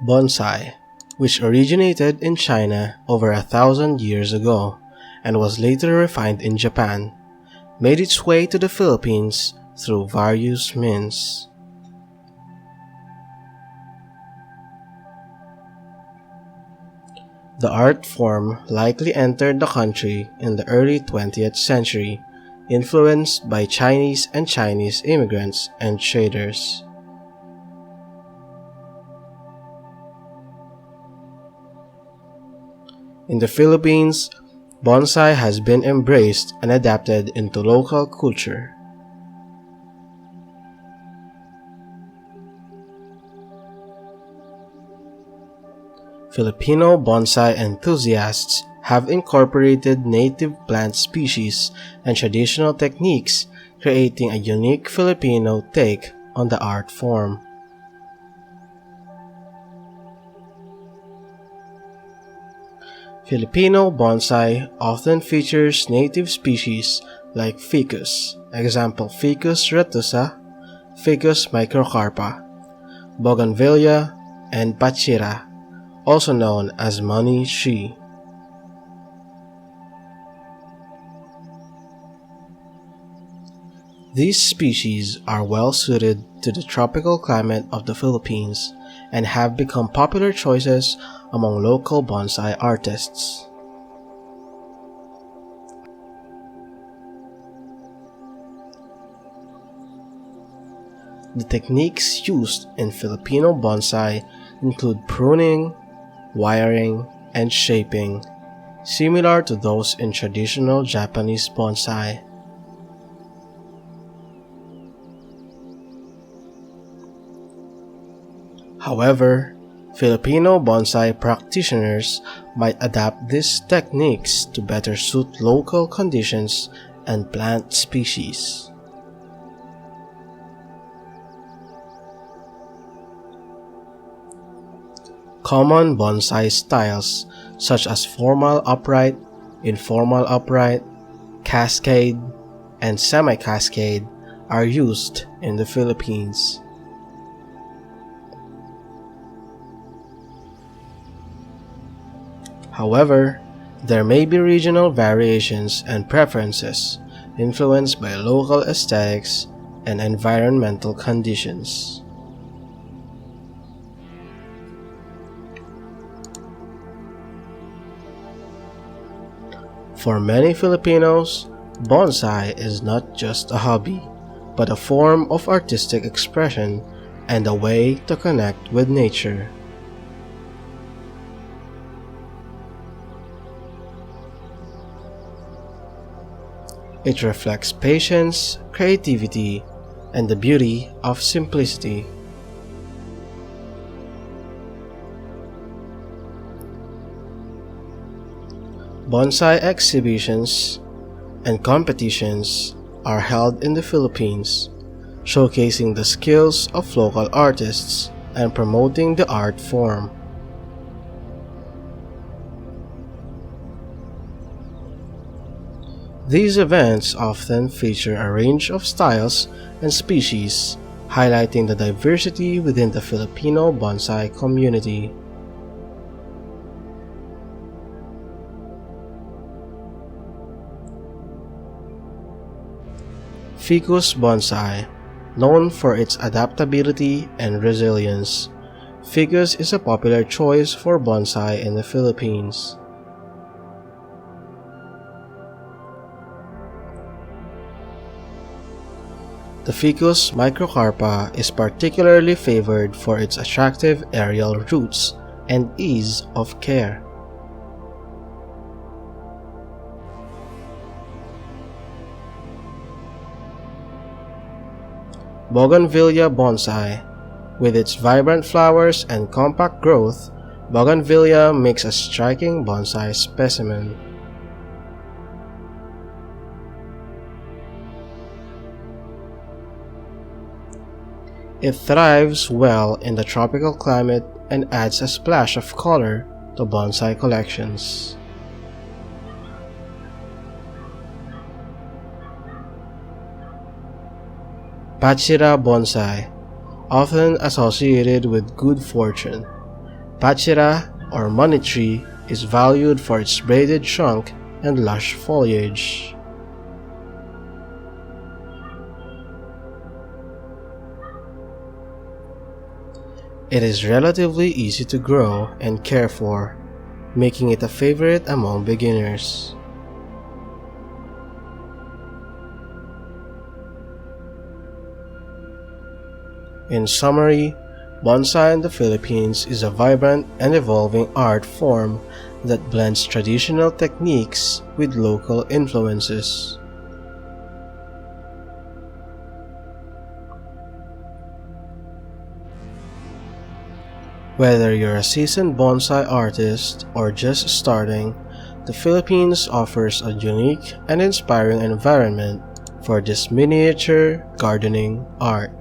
Bonsai, which originated in China over 1,000 years ago and was later refined in Japan, made its way to the Philippines through various means. The art form likely entered the country in the early 20th century, influenced by Chinese and Chinese immigrants and traders. In the Philippines, bonsai has been embraced and adapted into local culture. Filipino bonsai enthusiasts have incorporated native plant species and traditional techniques, creating a unique Filipino take on the art form. Filipino bonsai often features native species like ficus, example Ficus retusa, Ficus microcarpa, bougainvillea, and pachira, also known as money tree. These species are well suited to the tropical climate of the Philippines and have become popular choices among local bonsai artists. The techniques used in Filipino bonsai include pruning, wiring, and shaping, similar to those in traditional Japanese bonsai. However, Filipino bonsai practitioners might adapt these techniques to better suit local conditions and plant species. Common bonsai styles such as formal upright, informal upright, cascade, and semi-cascade are used in the Philippines. However, there may be regional variations and preferences influenced by local aesthetics and environmental conditions. For many Filipinos, bonsai is not just a hobby, but a form of artistic expression and a way to connect with nature. It reflects patience, creativity, and the beauty of simplicity. Bonsai exhibitions and competitions are held in the Philippines, showcasing the skills of local artists and promoting the art form. These events often feature a range of styles and species, highlighting the diversity within the Filipino bonsai community. Ficus bonsai, known for its adaptability and resilience, ficus is a popular choice for bonsai in the Philippines. The Ficus microcarpa is particularly favored for its attractive aerial roots and ease of care. Bougainvillea bonsai. With its vibrant flowers and compact growth, bougainvillea makes a striking bonsai specimen. It thrives well in the tropical climate and adds a splash of color to bonsai collections. Pachira bonsai. often associated with good fortune. Pachira, or money tree, is valued for its braided trunk and lush foliage. It is relatively easy to grow and care for, making it a favorite among beginners. In summary, bonsai in the Philippines is a vibrant and evolving art form that blends traditional techniques with local influences. Whether you're a seasoned bonsai artist or just starting, the Philippines offers a unique and inspiring environment for this miniature gardening art.